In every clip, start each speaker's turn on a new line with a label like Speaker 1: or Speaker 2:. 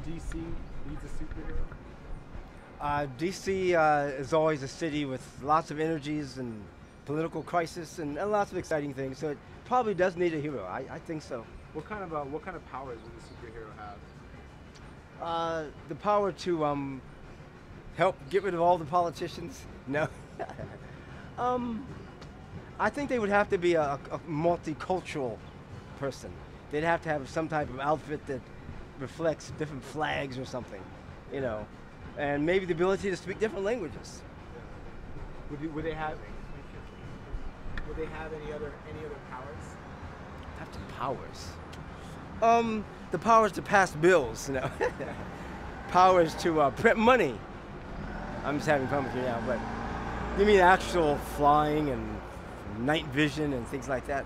Speaker 1: DC needs a superhero?
Speaker 2: DC is always a city with lots of energies and political crisis and lots of exciting things. So it probably does need a hero. I think so.
Speaker 1: What kind of powers does a superhero have?
Speaker 2: The power to help get rid of all the politicians. No. um, I think they would have to be a multicultural person. They'd have to have some type of outfit that reflects different flags or something, you know, and maybe the ability to speak different languages.
Speaker 1: Would they have? Would they have any other powers?
Speaker 2: Have to powers. The powers to pass bills, you know. Powers to print money. I'm just having fun with you now, but you mean actual flying and night vision and things like that?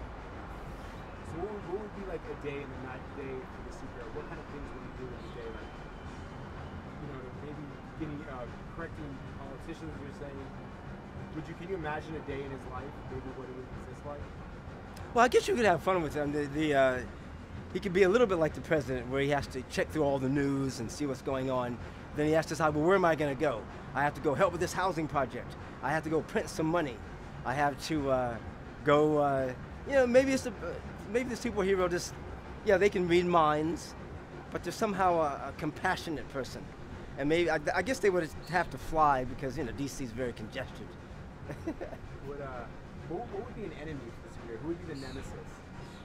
Speaker 1: So what would be like a day in the night day for the superhero? What kind of things would he do in the day? Like, maybe getting correcting politicians. You're saying. Can you imagine a day in his life? Maybe what it would exist like.
Speaker 2: Well, I guess you could have fun with him. He could be a little bit like the president, where he has to check through all the news and see what's going on. Then he has to decide, well, where am I going to go? I have to go help with this housing project. I have to go print some money. I have to go. Maybe the superhero just, yeah, they can read minds, but they're somehow a compassionate person. And maybe I guess they would have to fly because DC is very congested.
Speaker 1: What would be an enemy for the superhero? Who would be the nemesis?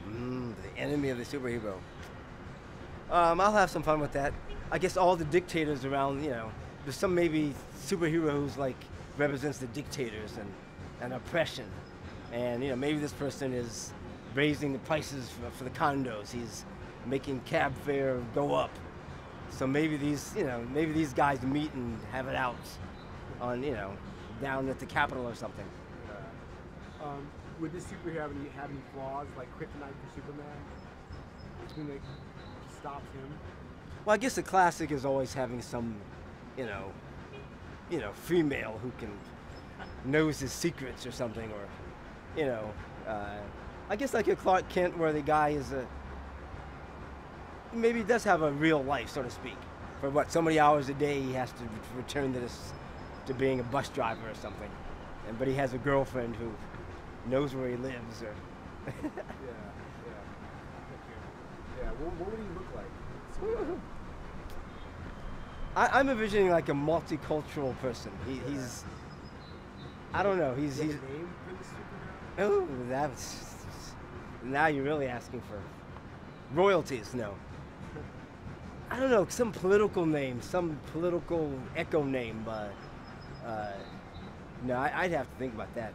Speaker 2: The enemy of the superhero. I'll have some fun with that. I guess all the dictators around, there's some maybe superhero who's like represents the dictators and oppression. And maybe this person is raising the prices for the condos. He's making cab fare go up. So maybe these guys meet and have it out on, down at the Capitol or something.
Speaker 1: Would this superhero have any flaws, like kryptonite for Superman? Something that stops him?
Speaker 2: Well, I guess the classic is always having some, female who can knows his secrets or something, or, I guess like a Clark Kent where the guy is maybe does have a real life, so to speak. For so many hours a day he has to return to being a bus driver or something. But he has a girlfriend who knows where he lives. Or
Speaker 1: yeah. What would he look like?
Speaker 2: I'm envisioning like a multicultural person. He's I don't know. He's
Speaker 1: a name for the superhero?
Speaker 2: Oh, that's now you're really asking for royalties. No. I don't know, some political name, some political echo name. No, I'd have to think about that.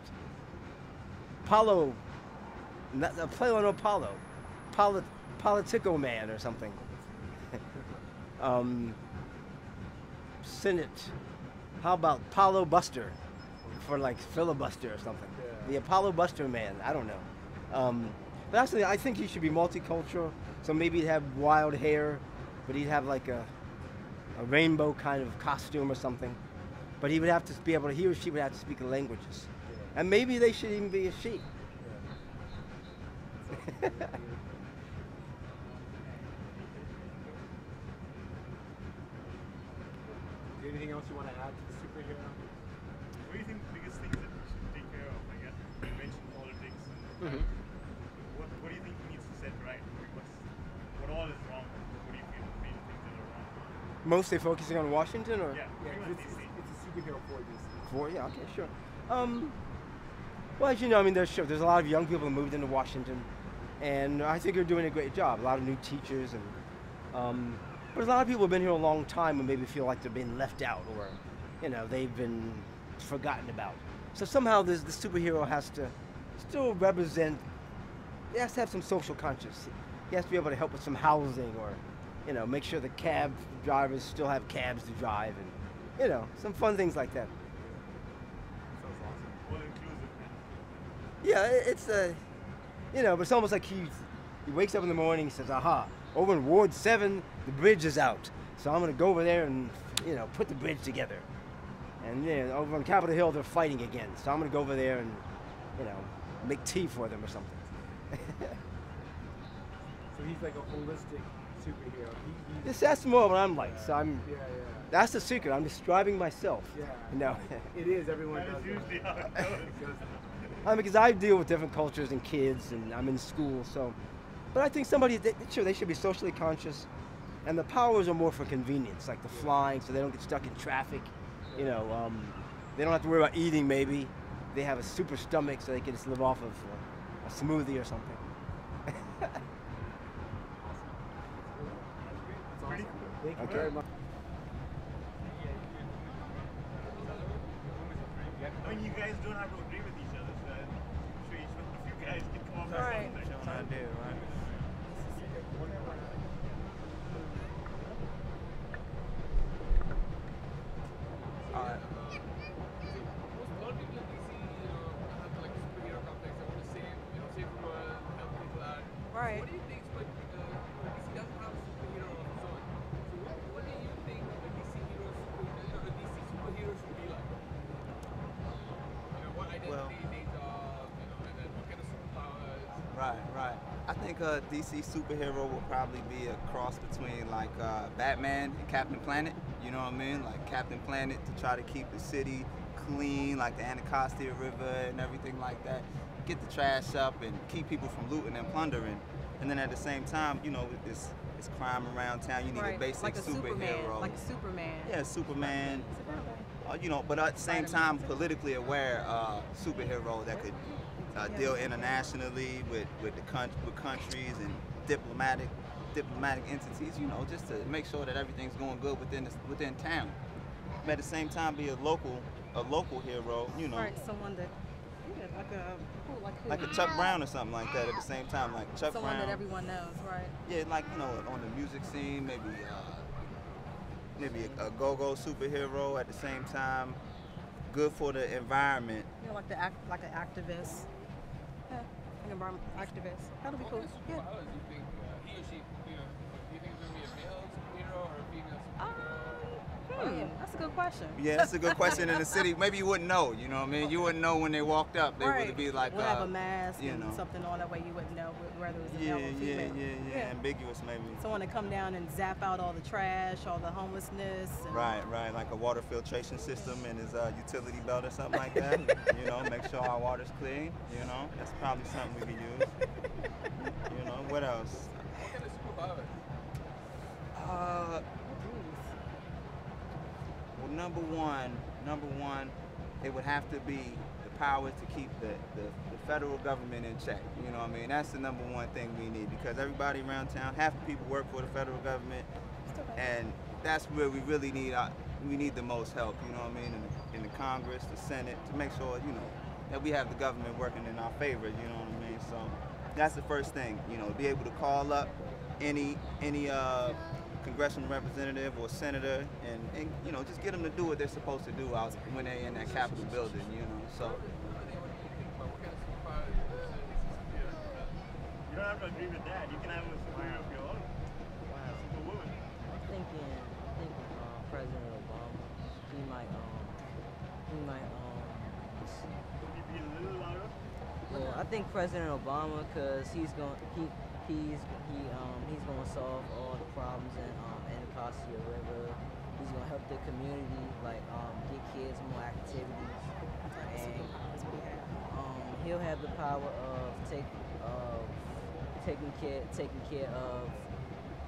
Speaker 2: Paulo, play on Apollo, Politico Man or something. Senate. How about Paulo Buster, for like filibuster or something?
Speaker 1: Yeah.
Speaker 2: The Apollo Buster Man. I don't know. But actually, I think he should be multicultural. So maybe he'd have wild hair, but he'd have like a rainbow kind of costume or something. But he would have to be able to, he or she would have to speak the languages.
Speaker 1: Yeah.
Speaker 2: And maybe they should even be a she.
Speaker 1: Yeah. Anything else you want to add to the superhero?
Speaker 3: What do you think the biggest things that we should take care of? I guess you mentioned politics.
Speaker 2: Mm-hmm.
Speaker 3: What do you think needs to set right? What all is wrong? What do you feel the main things that are wrong?
Speaker 2: Mostly focusing on Washington, or?
Speaker 3: Yeah,
Speaker 1: Yeah,
Speaker 3: pretty much
Speaker 1: it's a superhero for this.
Speaker 2: Yeah, okay, sure. Well, as you know, I mean, there's a lot of young people who moved into Washington, and I think they're doing a great job. A lot of new teachers, and but a lot of people have been here a long time and maybe feel like they're being left out, or they've been forgotten about. So somehow the superhero has to still represent. He has to have some social conscience. He has to be able to help with some housing, or make sure the cab drivers still have cabs to drive, and some fun things like that.
Speaker 1: Sounds awesome.
Speaker 3: All inclusive, man.
Speaker 2: Yeah, it's but it's almost like he wakes up in the morning and says, aha, over in Ward 7, the bridge is out. So I'm going to go over there and, put the bridge together. And over on Capitol Hill, they're fighting again. So I'm going to go over there and, make tea for them or something.
Speaker 1: So he's like a holistic superhero.
Speaker 2: Yes, that's more what I'm like. So I'm.
Speaker 1: Yeah.
Speaker 2: That's the secret. I'm describing myself.
Speaker 1: Yeah.
Speaker 2: You know.
Speaker 1: It is. Everyone
Speaker 3: That
Speaker 1: does
Speaker 3: is
Speaker 1: that.
Speaker 3: usually how it goes.
Speaker 2: I mean, because I deal with different cultures and kids, and I'm in school, so. But I think they should be socially conscious, and the powers are more for convenience, like the flying, so they don't get stuck in traffic. You know, they don't have to worry about eating. Maybe they have a super stomach, so they can just live off of a smoothie or something.
Speaker 1: Pretty cool. Thank you
Speaker 2: Okay.
Speaker 1: very much.
Speaker 3: I mean, you guys don't have to agree with each other, so I'm sure a few guys can come up with
Speaker 4: Right.
Speaker 3: something.
Speaker 4: Right.
Speaker 5: What do you think? Like, DC doesn't have a superhero of its own. So what do you think the DC superheroes should be like? What identity they job, and then what kind of superpowers?
Speaker 6: Right. I think a DC superhero will probably be a cross between like Batman and Captain Planet. You know what I mean? Like Captain Planet to try to keep the city clean, like the Anacostia River and everything like that. Get the trash up and keep people from looting and plundering. And then at the same time, it's crime around town. You need a basic
Speaker 4: like a
Speaker 6: superhero.
Speaker 4: Like a Superman.
Speaker 6: Yeah, Superman. But at the same time, politically aware superhero that could deal internationally with countries and diplomatic entities. Just to make sure that everything's going good within town. But at the same time, be a local hero.
Speaker 4: Right, someone that,
Speaker 6: Like a Chuck Brown or something like that. At the same time, like Chuck
Speaker 4: someone
Speaker 6: Brown.
Speaker 4: that everyone knows, right?
Speaker 6: Yeah, like on the music scene, maybe a go-go superhero at the same time, good for the environment.
Speaker 4: Like an activist. Yeah, an environment activist. That'll be cool.
Speaker 5: What
Speaker 4: Yeah.
Speaker 5: superpowers do you think he or she, do you think it's going to be a male superhero or a female superhero?
Speaker 4: That's a good question.
Speaker 6: Yeah, that's a good question in the city. Maybe you wouldn't know, you know what I mean? You wouldn't know when they walked up. They would be like,
Speaker 4: we'll have a mask
Speaker 6: you
Speaker 4: and
Speaker 6: know.
Speaker 4: something on that way you wouldn't know whether it was a
Speaker 6: Yeah,
Speaker 4: male or female.
Speaker 6: yeah, ambiguous maybe.
Speaker 4: Someone to come down and zap out all the trash, all the homelessness. And
Speaker 6: Right, like a water filtration system in his utility belt or something like that. Make sure our water's clean, That's probably something we could use. What else?
Speaker 5: What kind of superpowers?
Speaker 6: Well, number one, it would have to be the power to keep the federal government in check. You know what I mean? That's the number one thing we need, because everybody around town, half the people work for the federal government, and that's where we really need we need the most help. You know what I mean? In the Congress, the Senate, to make sure that we have the government working in our favor. You know what I mean? So that's the first thing. Be able to call up any congressional representative or senator and just get them to do what they're supposed to do out when they're in that Capitol building, so.
Speaker 3: You don't have to agree with that. You can have a superhero of your own. Superwoman.
Speaker 7: I'm thinking President Obama. He might
Speaker 3: Could you be a little louder?
Speaker 7: well, I think President Obama, because he's going to solve all the problems in Anacostia River. He's going to help the community, get kids more activities, and he'll have the power of taking care of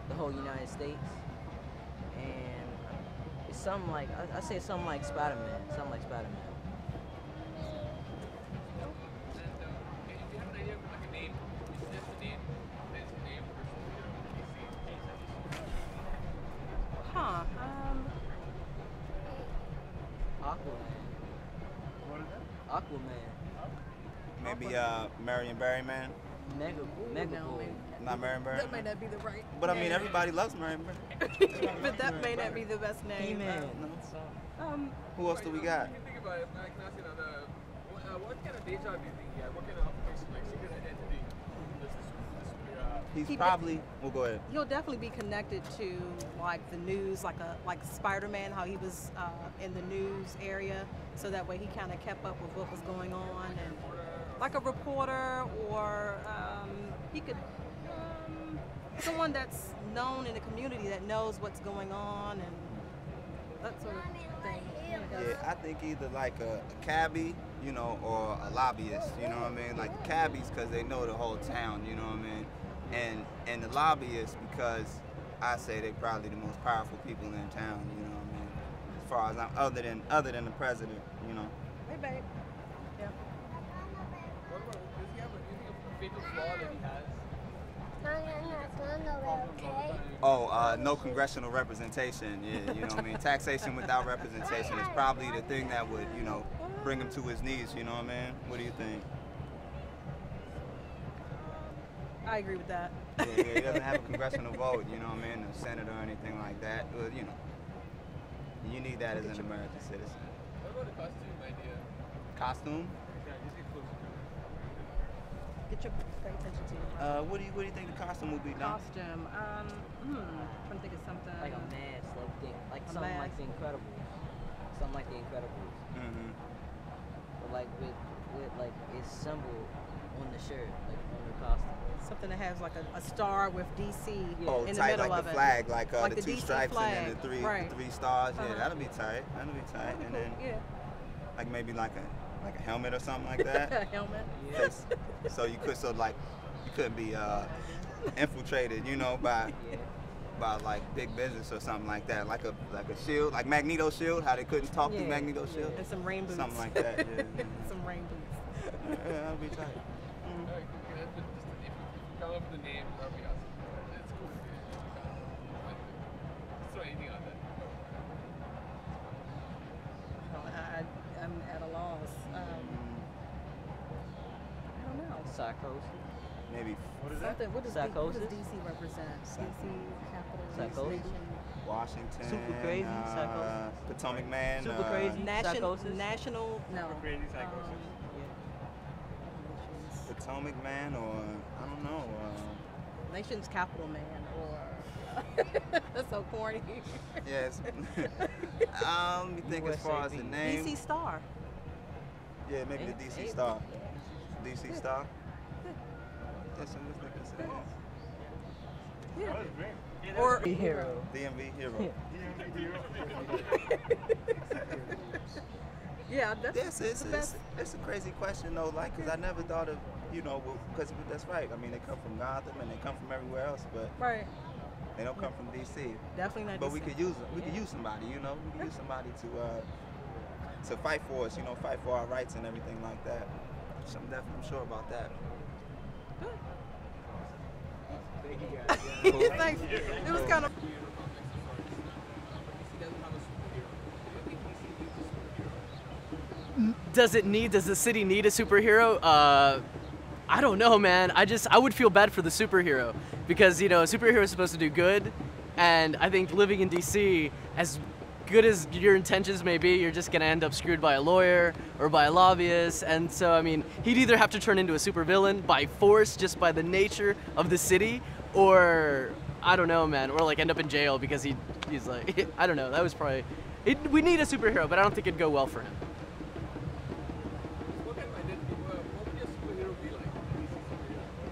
Speaker 7: the whole United States. And it's something like I say something like Spider-Man. Something like Spider-Man.
Speaker 5: If you have an idea of like a name, is this the name? Is the name for
Speaker 7: Aquaman.
Speaker 3: What is that?
Speaker 7: Aquaman.
Speaker 6: Maybe Marion Barryman.
Speaker 7: Megapol.
Speaker 6: Not Marion
Speaker 4: that
Speaker 6: Barryman.
Speaker 4: may not be the right.
Speaker 6: But I mean, everybody loves Marion Barryman.
Speaker 4: But that may not be the best name.
Speaker 7: He-Man.
Speaker 6: Who else do we got?
Speaker 5: If you think about it, I can ask you what kind of day job do you think he had? What kind of occupation, like secret identity does this
Speaker 6: He's
Speaker 4: He
Speaker 6: probably. Well, go ahead.
Speaker 4: He'll definitely be connected to like the news, like Spider-Man, how he was in the news area, so that way he kind of kept up with what was going on, and like a reporter, or he could someone that's known in the community that knows what's going on and that sort of thing.
Speaker 6: Yeah, I think either like a cabbie, you know, or a lobbyist, you know what I mean? Like the cabbies because they know the whole town, you know what I mean? And the lobbyists because I say they're probably the most powerful people in town, you know what I mean? As far as other than the president, you know.
Speaker 4: Hey, babe. Yeah.
Speaker 5: What about, does he have a fatal flaw that he has?
Speaker 6: Oh, no congressional representation. Yeah, you know what I mean? Taxation without representation is probably the thing that would, you know, bring him to his knees, you know what I mean? What do you think?
Speaker 4: I agree with that.
Speaker 6: Yeah, he doesn't have a congressional vote, you know what I mean? A senator or anything like that. Well, you know, you need that as an American citizen.
Speaker 5: What about the costume idea?
Speaker 6: Costume?
Speaker 4: Get your pay attention to you.
Speaker 6: What do you think the costume would be, Don?
Speaker 4: Costume. I'm trying to think of something.
Speaker 7: Like a mask, like
Speaker 4: A
Speaker 7: something like
Speaker 4: mask.
Speaker 7: The Incredibles. Something like The Incredibles.
Speaker 6: Mm-hmm.
Speaker 7: But like with like its symbol on the shirt, like on the costume.
Speaker 4: Something that has like a star with DC
Speaker 6: Oh,
Speaker 4: in the
Speaker 6: tight,
Speaker 4: middle
Speaker 6: like
Speaker 4: of
Speaker 6: the
Speaker 4: it.
Speaker 6: flag, like
Speaker 4: Like
Speaker 6: the
Speaker 4: the
Speaker 6: two
Speaker 4: DC
Speaker 6: stripes
Speaker 4: flag.
Speaker 6: and then the
Speaker 4: Right.
Speaker 6: three stars. Yeah,
Speaker 4: Uh-huh.
Speaker 6: that'll be tight. That'll be tight. And then
Speaker 4: Yeah.
Speaker 6: like maybe like a helmet or something like that.
Speaker 4: Helmet.
Speaker 6: So you couldn't be infiltrated, you know, by like big business or something like that, like a shield, like Magneto shield, how they couldn't talk through Magneto shield,
Speaker 4: And some rain boots.
Speaker 6: something like that. Yeah,
Speaker 4: Some rain boots.
Speaker 6: yeah, that'll be tight.
Speaker 5: Alright, cool. Okay, that's just if you come up with the name, that'd be awesome. It's cool. Just throw anything on that.
Speaker 4: I'm at a loss. I don't know.
Speaker 7: Psychosis.
Speaker 6: Maybe
Speaker 4: Something. What does
Speaker 7: Psychosis?
Speaker 4: DC represent? DC capital
Speaker 7: Psychosis?
Speaker 4: nation.
Speaker 6: Washington,
Speaker 7: Super crazy, psychosis.
Speaker 6: Potomac Man,
Speaker 7: Super crazy. Psychosis?
Speaker 4: National. No.
Speaker 3: Crazy psychosis.
Speaker 6: Potomac Man, or I don't know.
Speaker 4: Nation's capital man, or that's so corny.
Speaker 6: Yes. Let me think as far as the name.
Speaker 4: DC Star.
Speaker 6: Yeah, maybe the DC Star. DC Star. Yes, I'm just thinking.
Speaker 4: Yeah.
Speaker 3: That was great.
Speaker 4: Or
Speaker 7: Hero.
Speaker 6: DMV hero.
Speaker 4: yeah, that's
Speaker 6: Yes,
Speaker 4: the best.
Speaker 6: it's a crazy question though, like, cause I never thought of, you know, because that's right. I mean, they come from Gotham and they come from everywhere else, but
Speaker 4: Right.
Speaker 6: they don't come from DC.
Speaker 4: Definitely not.
Speaker 6: But we
Speaker 4: DC.
Speaker 6: could use somebody, you know, we could use somebody to fight for us, you know, fight for our rights and everything like that. So I'm sure about that.
Speaker 1: Thank you guys. Yeah.
Speaker 4: Thanks. It was kind of.
Speaker 8: Does the city need a superhero? I don't know, man. I would feel bad for the superhero because, you know, a superhero is supposed to do good, and I think living in DC, as good as your intentions may be, you're just gonna end up screwed by a lawyer or by a lobbyist, and so, I mean, he'd either have to turn into a supervillain by force, just by the nature of the city, or, I don't know, man, or like end up in jail because he's like, I don't know, that was probably, we need a superhero, but I don't think it'd go well for him.
Speaker 5: What kind of identity? What would your superhero be like?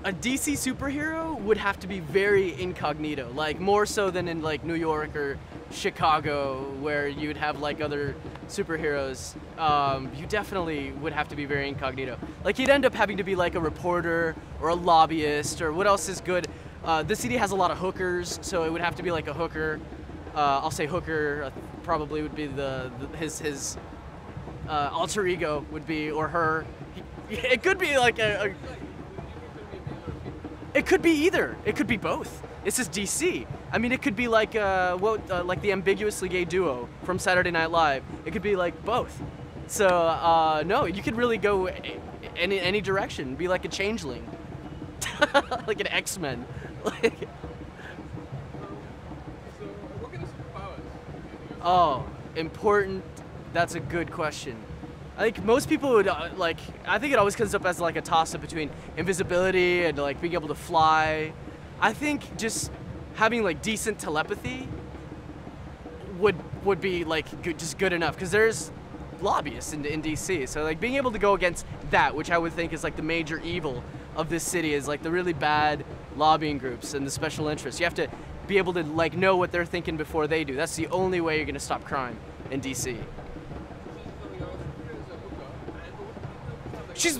Speaker 8: A DC superhero would have to be very incognito, like more so than in like New York or Chicago, where you'd have like other superheroes. You definitely would have to be very incognito. Like you'd end up having to be like a reporter or a lobbyist, or what else is good. The city has a lot of hookers, so it would have to be like a hooker. I'll say hooker probably would be his alter ego would be, or her. It could be like it could be either. It could be both. This is DC. I mean, it could be like like the ambiguously gay duo from Saturday Night Live. It could be like both. So no, you could really go any direction. Be like a changeling, like an X-Men. Like,
Speaker 5: So, what kind of superpowers?
Speaker 8: oh, important. That's a good question. I think most people would like. I think it always comes up as like a toss-up between invisibility and like being able to fly. I think just having like decent telepathy would be like just good enough, because there's lobbyists in DC. So like being able to go against that, which I would think is like the major evil of this city is like the really bad lobbying groups and the special interests. You have to be able to like know what they're thinking before they do. That's the only way you're gonna stop crime in DC.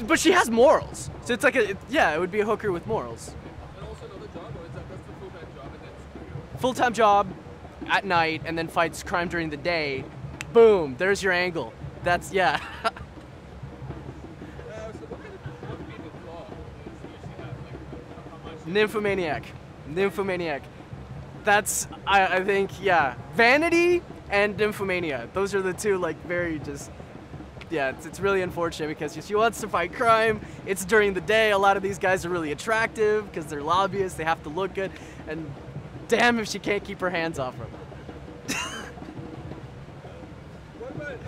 Speaker 8: But she has morals. So it's like it would be a hooker with morals.
Speaker 5: And also another job, or is that's the full-time job and then superhero?
Speaker 8: Full-time job at night and then fights crime during the day. Boom, there's your angle. That's, yeah.
Speaker 5: So what kind of motivating flaw does she have? Like, how much?
Speaker 8: Nymphomaniac. That's, I think, yeah. Vanity and nymphomania. Those are the two, like, very just, yeah, it's really unfortunate because she wants to fight crime. It's during the day. A lot of these guys are really attractive because they're lobbyists. They have to look good. And damn if she can't keep her hands off them.
Speaker 5: What about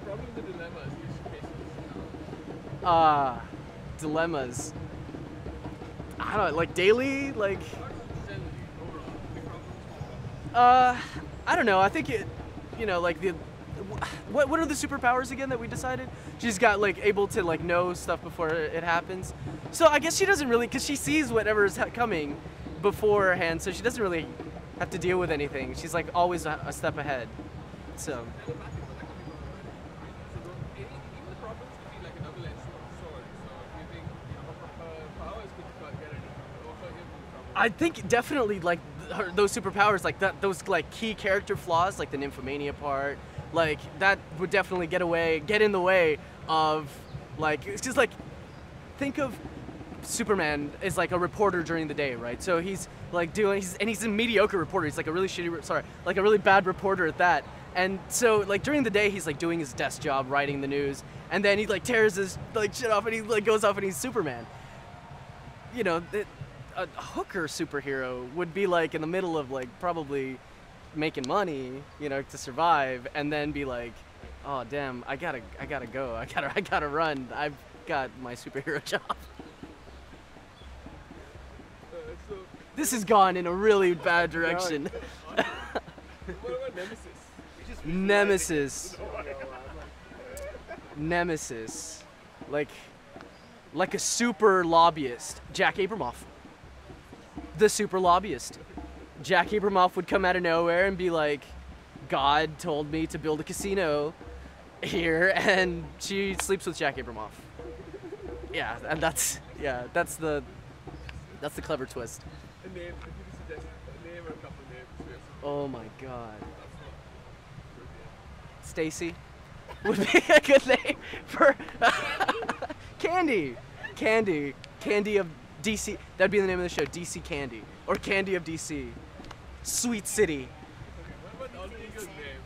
Speaker 5: problems and dilemmas she faces?
Speaker 8: Dilemmas. I don't know, like daily, like. I don't know. I think it, like what are the superpowers again that we decided? She's got like able to like know stuff before it happens. So I guess she doesn't really, because she sees whatever's coming beforehand, so she doesn't really have to deal with anything. She's like always a step ahead. So.
Speaker 5: Even the problems could be like a double-edged sword. So do you think her powers could get any over him?
Speaker 8: I think definitely like those superpowers, like those like key character flaws, like the nymphomania part, like that would definitely get in the way of like, it's just like, think of Superman is like a reporter during the day, right? So he's like he's a mediocre reporter. He's like a really bad reporter at that. And so like during the day he's like doing his desk job, writing the news, and then he like tears his like shit off and he like goes off and he's Superman. A hooker superhero would be like in the middle of like probably making money, to survive, and then be like, oh damn, I gotta go, I gotta run, I've got my superhero job.
Speaker 5: So
Speaker 8: This has gone in a really bad direction.
Speaker 5: what about Nemesis?
Speaker 8: Nemesis, like a super lobbyist, Jack Abramoff. The super lobbyist. Jack Abramoff would come out of nowhere and be like, God told me to build a casino here, and she sleeps with Jack Abramoff. Yeah, and that's the clever twist.
Speaker 5: A name, if you could suggest a name or a couple of names for yourself.
Speaker 8: Oh my God. Stacy would be a good name for Candy of DC. That'd be the name of the show, DC Candy, or Candy of DC. Sweet City.
Speaker 5: What about Alter Ego's name?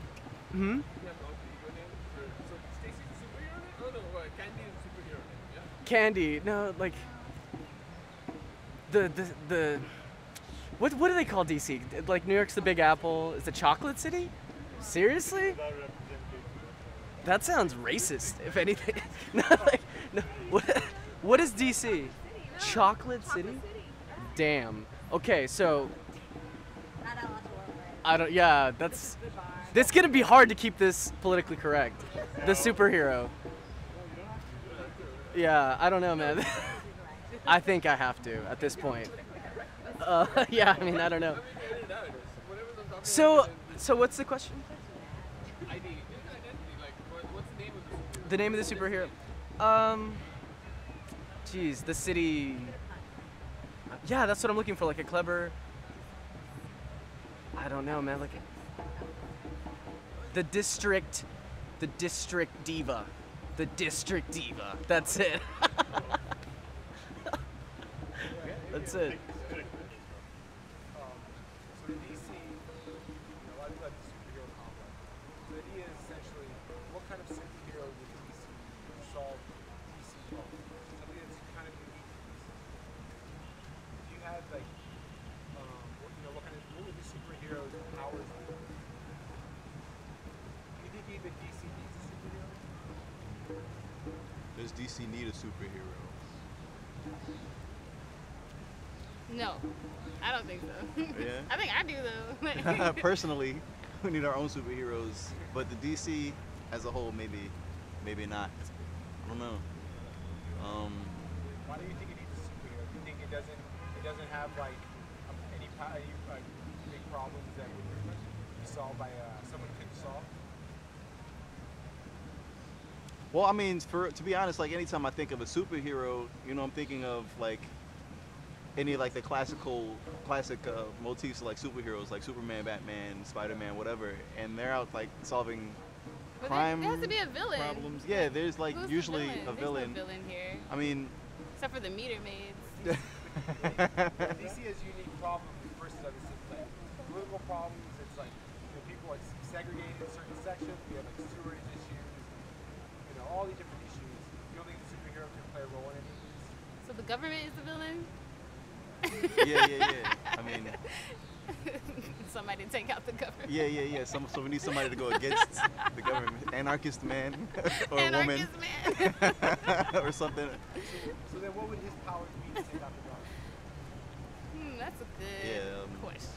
Speaker 8: Hmm?
Speaker 5: You have an Alter Ego name? So Stacy's a superhero name? Oh no, Candy is a superhero name, yeah?
Speaker 8: Candy, no, like the what do they call DC? Like New York's the Big Apple. Is it Chocolate City? Seriously? That sounds racist, if anything. No, like, no. What is DC? Chocolate City? Damn. Okay, so I don't. Yeah, that's gonna be hard to keep this politically correct. The superhero. Yeah, I don't know, man. I think I have to at this point. Yeah, I mean, I don't know. So what's the question?
Speaker 5: Identity, like what's the name of the superhero?
Speaker 8: The name of the superhero? Geez, the city. Yeah, that's what I'm looking for, like a clever. I don't know, man. Like the district diva. The district diva. That's it. That's it.
Speaker 1: So DC, a lot of people have the superhero complex. So the idea is essentially, what kind of superhero would DC solve DC problems? Something that's kind of unique to DC. If you had like, what would the superhero's powers be? Do you think even DC needs a superhero?
Speaker 9: Does DC need a superhero?
Speaker 10: No, I don't think so.
Speaker 9: Yeah?
Speaker 10: I think I do though.
Speaker 9: Personally, we need our own superheroes, but the DC as a whole, maybe not. I don't know.
Speaker 1: Why do you think it needs a He doesn't have like any big problems that would be solved by someone who could solve.
Speaker 9: Well, I mean, to be honest, like anytime I think of a superhero, you know, I'm thinking of like any like the classic motifs of like superheroes, like Superman, Batman, Spider-Man, whatever, and they're out like solving crime.
Speaker 10: There has to be a villain.
Speaker 9: Problems. Yeah, there's like
Speaker 10: Who's
Speaker 9: usually
Speaker 10: the
Speaker 9: a villain.
Speaker 10: There's no villain here.
Speaker 9: I mean,
Speaker 10: Except for the meter maids.
Speaker 1: DC has unique problems versus other cities, like political problems. It's like people are segregated in certain sections. We have like sewerage issues. All these different issues. You don't think the superhero can play a role in any of these?
Speaker 10: So the government is the villain?
Speaker 9: yeah. I mean,
Speaker 10: somebody take out the government.
Speaker 9: Yeah. So we need somebody to go against the government. Anarchist man or
Speaker 10: Anarchist
Speaker 9: woman.
Speaker 10: man.
Speaker 9: Or something.
Speaker 1: So then what would his powers be to take out the government?
Speaker 10: That's a good question.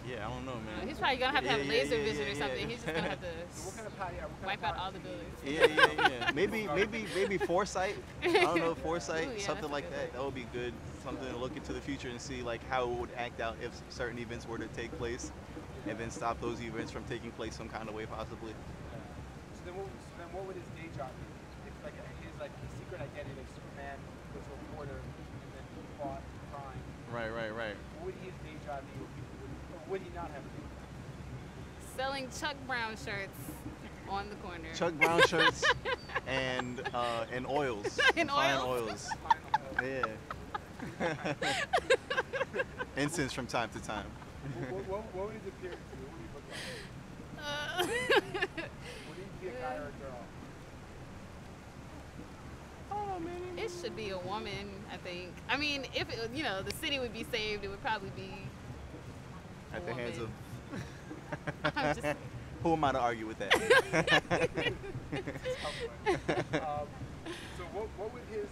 Speaker 9: Yeah, I don't know, man.
Speaker 10: He's probably gonna have to have laser vision or something. He's just gonna have to
Speaker 1: what kind of
Speaker 10: wipe out all the buildings.
Speaker 9: Yeah. Maybe foresight. I don't know, foresight,
Speaker 10: Ooh, yeah,
Speaker 9: something
Speaker 10: that's
Speaker 9: like
Speaker 10: a good
Speaker 9: that.
Speaker 10: one.
Speaker 9: That would be good. Something to look into the future and see like how it would act out if certain events were to take place, and then stop those events from taking place some kind of way possibly.
Speaker 1: So then what would his day job be? If his secret identity, like Superman was a reporter and then he fought crime.
Speaker 9: Right.
Speaker 1: What would his day job be? Or would he not have a day job?
Speaker 10: Selling Chuck Brown shirts on the corner.
Speaker 9: Chuck Brown shirts and oils.
Speaker 10: And
Speaker 9: fine
Speaker 10: oils.
Speaker 9: Yeah. Incense from time to time.
Speaker 1: What would his appearance be? What would he look like? Would he be a guy or a girl?
Speaker 9: Oh man.
Speaker 10: It should be a woman, I think. I mean, if the city would be saved, it would probably be
Speaker 9: At the hands of.
Speaker 10: I'm just-
Speaker 9: Who am I to argue with that?
Speaker 1: So what would his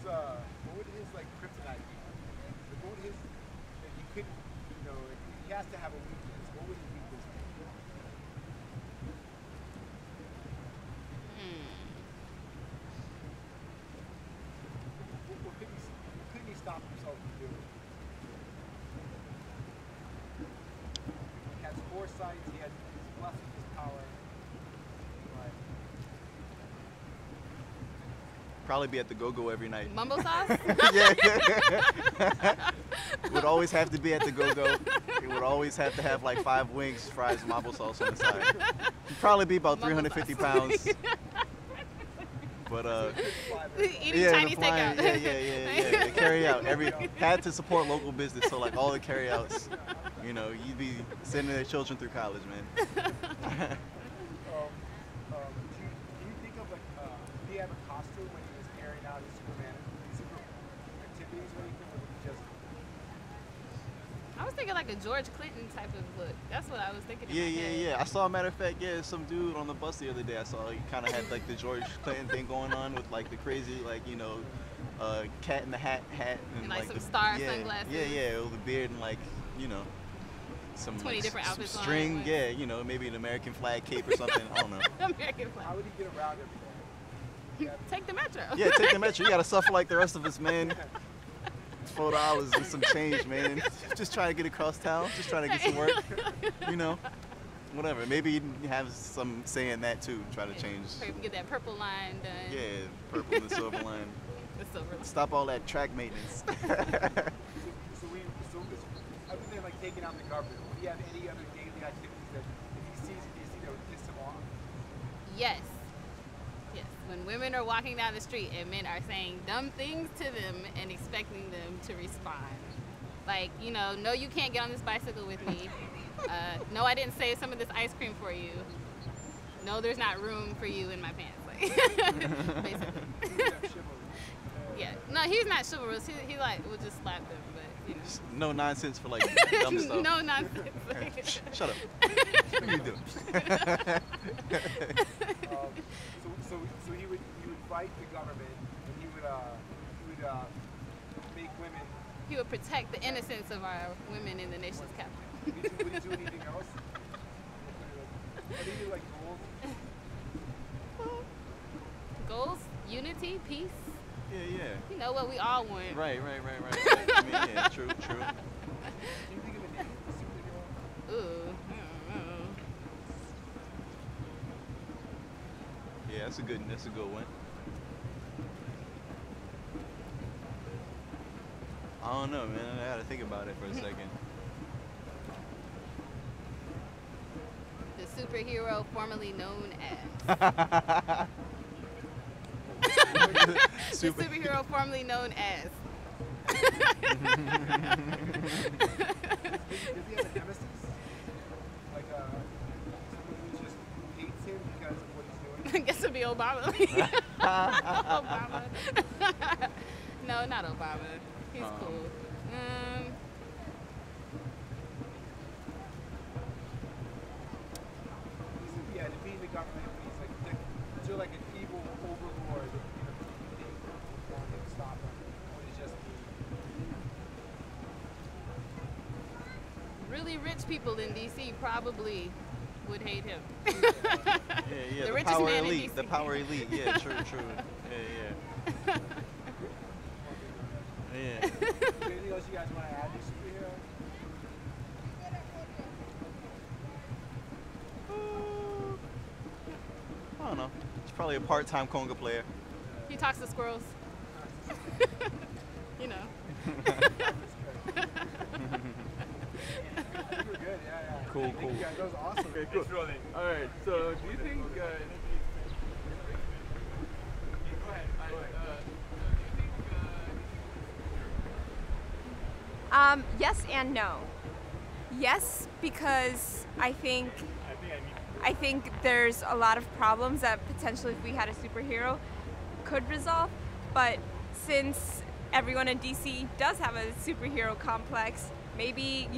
Speaker 1: like kryptonite be? Like, what would his if he couldn't if he has to have a weakness? What would his weakness be? What couldn't he stop himself from doing? He has foresight. He has his blessing, his power. Right.
Speaker 9: Probably be at the go-go every night.
Speaker 10: Mumbo sauce?
Speaker 9: Yeah. Would always have to be at the go-go. It would always have to have like 5 wings, fries, and maple sauce on the side. It'd probably be about 350 pounds. But
Speaker 10: Eating Chinese
Speaker 9: flying,
Speaker 10: takeout.
Speaker 9: yeah. The carry out. Had to support local business, so like all the carry outs, you'd be sending their children through college, man.
Speaker 1: Do you think of did he have a costume when he was carrying out his super activities or anything, or was he just?
Speaker 10: I was thinking like a George Clinton type of look. That's what I was thinking. in my head.
Speaker 9: Yeah. I saw, matter of fact, some dude on the bus the other day. I saw he kind of had like the George Clinton thing going on with like the crazy cat in the hat
Speaker 10: And like some
Speaker 9: the,
Speaker 10: star sunglasses.
Speaker 9: Yeah, with the beard and like some
Speaker 10: 20 different
Speaker 9: some
Speaker 10: outfits on
Speaker 9: string.
Speaker 10: at
Speaker 9: Yeah, maybe an American flag cape or something. I don't know.
Speaker 10: American flag.
Speaker 1: How would he get around every day?
Speaker 10: Take the metro.
Speaker 9: Yeah, take the metro. You gotta suffer like the rest of us, man. It's $4 and some change, man. Just trying to get across town. Just trying to get some work. Whatever. Maybe you have some saying that too. Try to change.
Speaker 10: Get that purple line done.
Speaker 9: Yeah, purple and the silver line.
Speaker 10: The silver line.
Speaker 9: Stop all that track maintenance.
Speaker 1: So other than like taking out the government, would he have any other daily activities that if he sees in DC that would piss him off?
Speaker 10: Yes. When women are walking down the street and men are saying dumb things to them and expecting them to respond. Like, no, you can't get on this bicycle with me. No, I didn't save some of this ice cream for you. No, there's not room for you in my pants. Like, basically. Yeah. No, he's not chivalrous. He will just slap them, but
Speaker 9: No nonsense for like dumb stuff.
Speaker 10: No nonsense.
Speaker 9: Shut up. What are you doing?
Speaker 1: So he would fight the government, and he would make women.
Speaker 10: He would protect the innocence of our women in the nation's capital.
Speaker 1: Would he do anything else? Are these like goals?
Speaker 10: Goals, unity, peace.
Speaker 9: Yeah.
Speaker 10: You know what we all want.
Speaker 9: Right. I mean, yeah, true.
Speaker 1: Do you think of a name for superhero?
Speaker 10: Ooh, I don't know.
Speaker 9: Yeah, that's a good one. I don't know, man. I gotta think about it for a second.
Speaker 10: The superhero formerly known as. The superhero formerly known as.
Speaker 1: Does he have a nemesis? Like someone who just hates him because of what he's doing?
Speaker 10: I guess it'd be Obama. Obama. No, not Obama. He's cool.
Speaker 1: Yeah, to be in the government, he's like, is there like an evil overlord that they want to stop him? Or is it just
Speaker 10: Really rich people in DC probably would hate him.
Speaker 9: Yeah.
Speaker 10: The
Speaker 9: The
Speaker 10: richest
Speaker 9: power
Speaker 10: man in
Speaker 9: elite.
Speaker 10: DC.
Speaker 9: The power elite. Yeah, true. Yeah.
Speaker 1: anything else you guys want to add to superhero?
Speaker 9: I don't know. He's probably a part-time conga player.
Speaker 10: He talks to squirrels. You know.
Speaker 1: You were good, yeah.
Speaker 9: Cool.
Speaker 1: Thank you guys, that was awesome.
Speaker 5: Okay, cool. All right. So, do you think?
Speaker 1: Go ahead.
Speaker 11: Yes and no. Yes, because I think there's a lot of problems that potentially if we had a superhero could resolve, but since everyone in DC does have a superhero complex, maybe,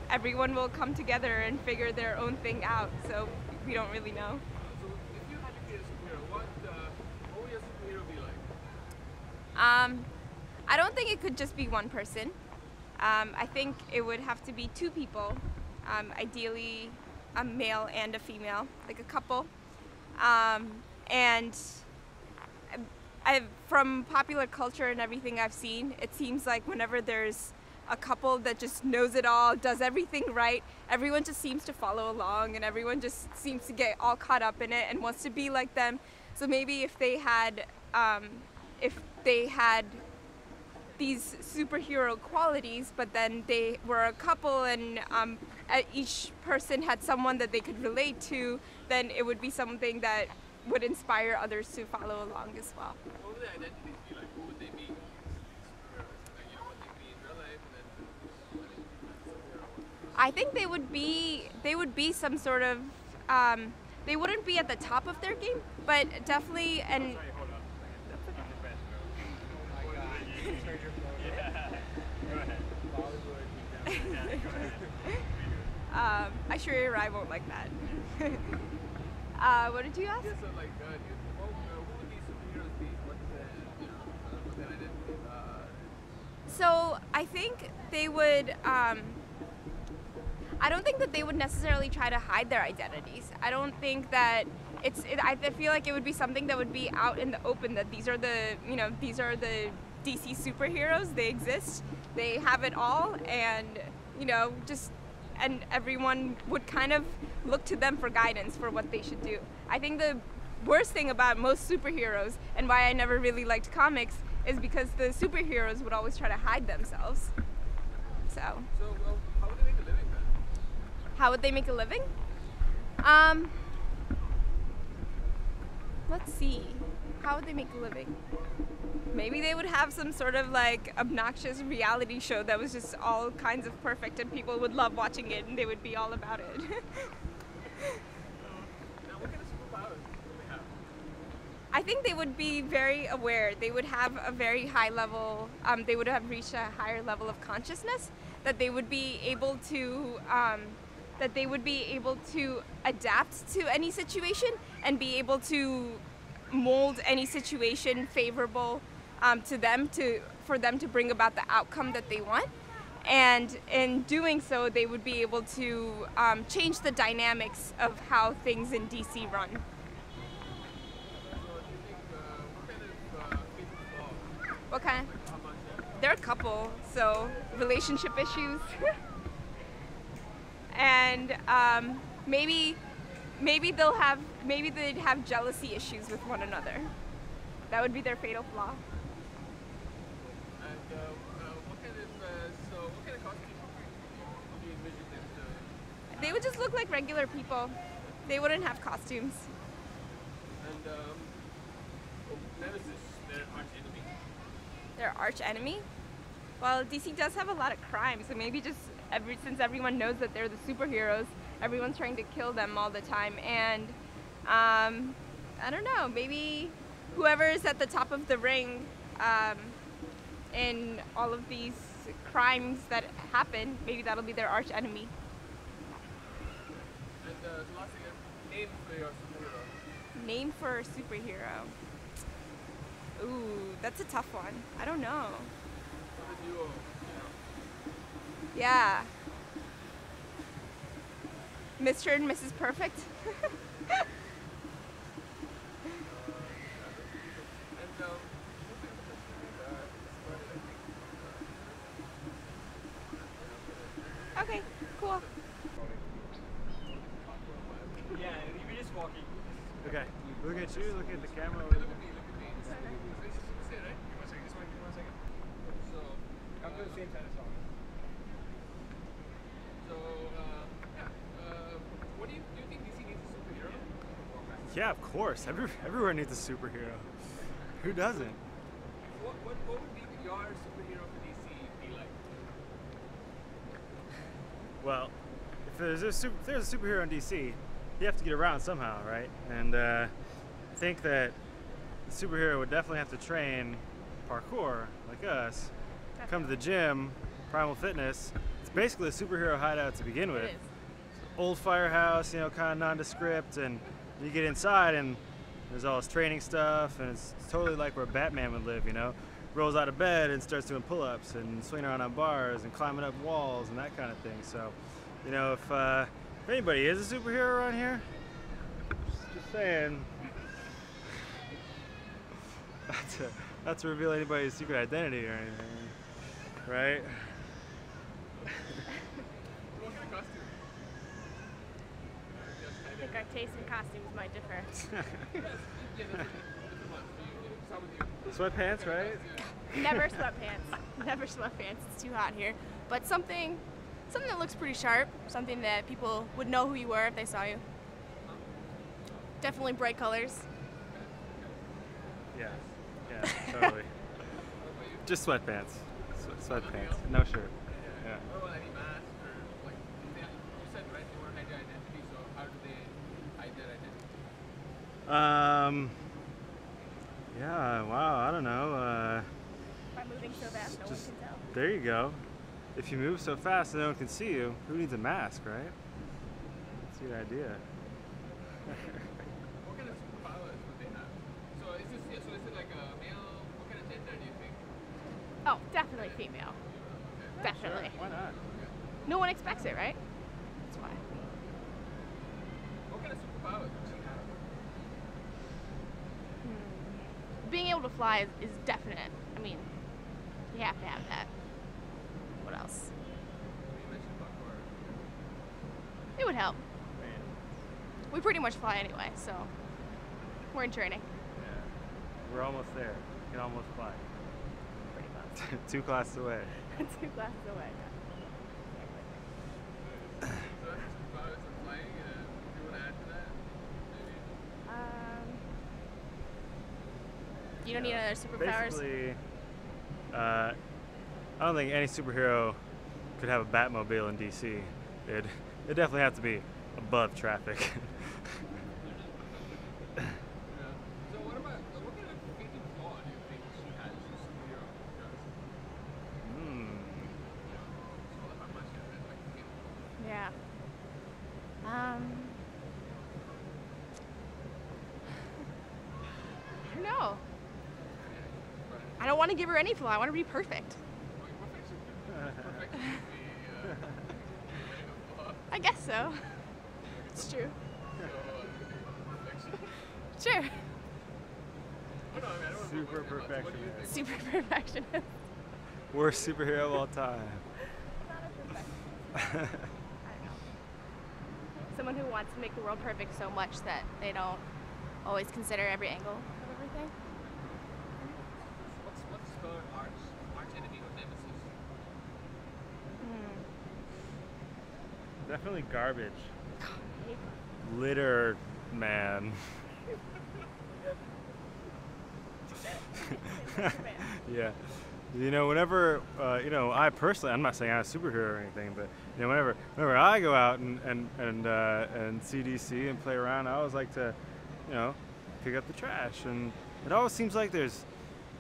Speaker 11: everyone will come together and figure their own thing out, so we don't really know.
Speaker 5: So, if you had to create a superhero, what would your superhero be like?
Speaker 11: I don't think it could just be one person. I think it would have to be two people, ideally a male and a female, like a couple. And from popular culture and everything I've seen, it seems like whenever there's a couple that just knows it all, does everything right, everyone just seems to follow along and everyone just seems to get all caught up in it and wants to be like them. So maybe if they had these superhero qualities, but then they were a couple and each person had someone that they could relate to, then it would be something that would inspire others to follow along as well.
Speaker 5: What would their identities be like? What would they be? Like, what they be in real life, and then superhero.
Speaker 11: I think they would be some sort of they wouldn't be at the top of their game, but definitely and
Speaker 5: Sorry, hold up.
Speaker 11: I'm sure I won't like that. What did you ask?
Speaker 5: Yeah, so like, who would these superheroes be? What's their identity?
Speaker 11: So I think they would. I don't think that they would necessarily try to hide their identities. I don't think that I feel like it would be something that would be out in the open. That these are the DC superheroes. They exist. They have it all, and and everyone would kind of look to them for guidance for what they should do. I think the worst thing about most superheroes and why I never really liked comics is because the superheroes would always try to hide themselves. So
Speaker 5: how would they make a living then?
Speaker 11: how would they make a living? Let's see. How would they make a living? Maybe they would have some sort of like obnoxious reality show that was just all kinds of perfect and people would love watching it and they would be all about it.
Speaker 5: Now, what kind of superpowers would they have?
Speaker 11: I think they would be very aware. They would have a very high level, they would have reached a higher level of consciousness, that they would be able to adapt to any situation and be able to mold any situation favorable to them for them to bring about the outcome that they want. And in doing so, they would be able to change the dynamics of how things in DC run. What kind of? There are a couple. So relationship issues, and maybe they'd have jealousy issues with one another. That would be their fatal flaw.
Speaker 5: And what kind of costume do you envision them to?
Speaker 11: They would just look like regular people. They wouldn't have costumes.
Speaker 5: And Nemesis, their arch enemy.
Speaker 11: Their arch enemy? Well, DC does have a lot of crime, so maybe just since everyone knows that they're the superheroes, everyone's trying to kill them all the time. And I don't know, maybe whoever is at the top of the ring in all of these crimes that happen, maybe that'll be their arch enemy.
Speaker 5: And the last thing, name for your superhero.
Speaker 11: Name for a superhero. Ooh, that's a tough one. I don't know. Yeah. Mr. and Mrs. Perfect. Okay, cool.
Speaker 1: Yeah, you were just walking.
Speaker 12: Okay. Look at you, look at the camera.
Speaker 5: Look at me. Sit, right? Give me one second. So,
Speaker 1: I'm doing the same kind of song.
Speaker 5: So, what do you think DC needs a superhero?
Speaker 12: Yeah, of course. Everywhere needs a superhero. Who doesn't?
Speaker 5: What would be your superhero for DC be like?
Speaker 12: Well, if there's a superhero in DC, you have to get around somehow, right? And I think that the superhero would definitely have to train parkour like us. Come to the gym, Primal Fitness. It's basically a superhero hideout to begin with.
Speaker 11: It is.
Speaker 12: Old firehouse, you know, kind of nondescript, and you get inside and there's all this training stuff, and it's totally like where Batman would live, you know. Rolls out of bed and starts doing pull-ups and swinging around on bars and climbing up walls and that kind of thing. So, you know, if anybody is a superhero around here, just saying, not to reveal anybody's secret identity or anything, right?
Speaker 5: What kind of costume?
Speaker 11: I think our taste in costumes might differ.
Speaker 12: Sweatpants, right?
Speaker 13: Never sweatpants. Never sweatpants. It's too hot here. But something that looks pretty sharp. Something that people would know who you were if they saw you. Definitely bright colors.
Speaker 12: Yeah, totally. Just sweatpants. Sweatpants, no shirt. Yeah.
Speaker 5: What about any mask or like you said right they want to hide their identity, so how do they hide their identity?
Speaker 12: Yeah, wow, I don't know.
Speaker 13: By moving so fast, no one
Speaker 12: Just,
Speaker 13: can tell.
Speaker 12: there you go. If you move so fast and no one can see you, who needs a mask, right? That's the idea.
Speaker 5: What kind of superpowers would they have? So is it like a male? What kind of gender do you think?
Speaker 13: Oh, definitely female. Definitely.
Speaker 12: Why not?
Speaker 13: No one expects it, right? That's why.
Speaker 5: What kind of superpowers would she have?
Speaker 13: Being able to fly is definite. I mean, you have to have that. What else?
Speaker 5: You mentioned parkour.
Speaker 13: It would help. We pretty much fly anyway, so we're in training.
Speaker 12: Yeah. We're almost there. We can almost fly.
Speaker 13: Pretty close.
Speaker 12: 2 classes away.
Speaker 13: 2 classes away.
Speaker 5: So that's superpowers of flying. Do you want to add to that? Maybe.
Speaker 13: You don't need other superpowers?
Speaker 12: Basically, I don't think any superhero could have a Batmobile in DC. It'd definitely have to be above traffic.
Speaker 5: Yeah. So what kind of fatal flaw do you think she has as a superhero?
Speaker 13: Yeah. I don't know. I don't want to give her any flaw. I want her to be perfect.
Speaker 5: Perfect.
Speaker 13: I guess so. It's true. Sure.
Speaker 12: Super perfectionist.
Speaker 13: Super perfectionist.
Speaker 12: Worst superhero of all time.
Speaker 13: I don't know. Someone who wants to make the world perfect so much that they don't always consider every angle of everything.
Speaker 5: What's her arch enemy or nemesis?
Speaker 12: Definitely garbage. Litter man. Yeah. You know, whenever, you know, I personally, I'm not saying I'm a superhero or anything, but, you know, whenever I go out and see DC and play around, I always like to, you know, pick up the trash. And it always seems like there's,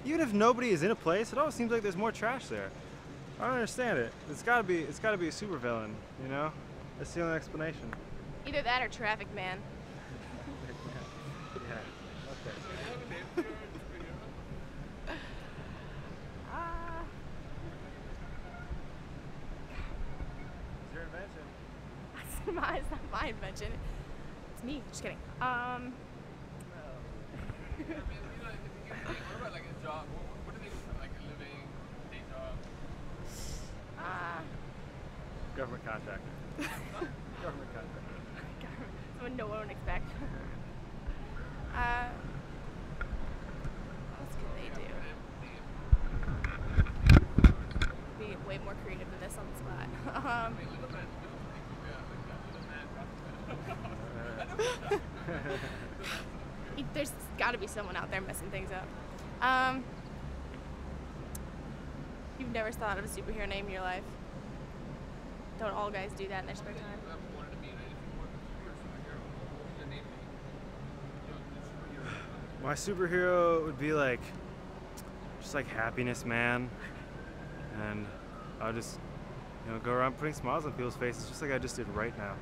Speaker 12: even if nobody is in a place, it always seems like there's more trash there. I don't understand it. It's gotta be a supervillain, you know? That's the only explanation.
Speaker 13: Either that or Traffic Man.
Speaker 12: Yeah. Okay. It's your invention.
Speaker 13: It's not my invention. It's me. Just kidding.
Speaker 5: What about like a job? What do they do for like a living, day job?
Speaker 12: Government contractor. Government contractor.
Speaker 13: Someone no one would expect. What else could they do? Be way more creative than this on the spot. There's got to be someone out there messing things up. You've never thought of a superhero name in your life? Don't all guys do that in their spare time?
Speaker 12: My superhero would be like, just like Happiness Man, and I'll just, you know, go around putting smiles on people's faces, just like I just did right now.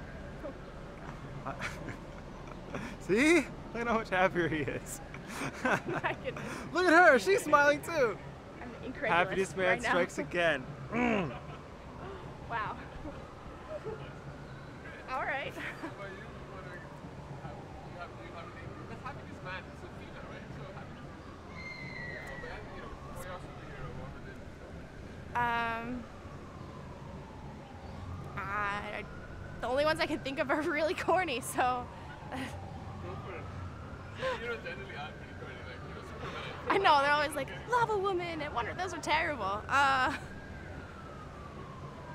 Speaker 12: See? Look at how much happier he is.
Speaker 13: My goodness.
Speaker 12: Look at her, she's smiling too.
Speaker 13: I'm incredulous
Speaker 12: Happiness Man
Speaker 13: right now.
Speaker 12: strikes again.
Speaker 13: Wow. All right. The only ones I can think of are really corny, so. I know, they're always like, Lava Woman and Wonder, those are terrible. I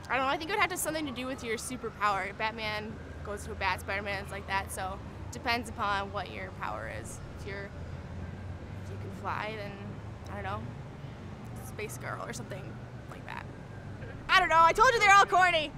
Speaker 13: don't know, I think it would have to have something to do with your superpower. Batman goes to a bat, Spider-Man's like that, so it depends upon what your power is. If you can fly, then, I don't know, Space Girl or something like that. I don't know, I told you they're all corny.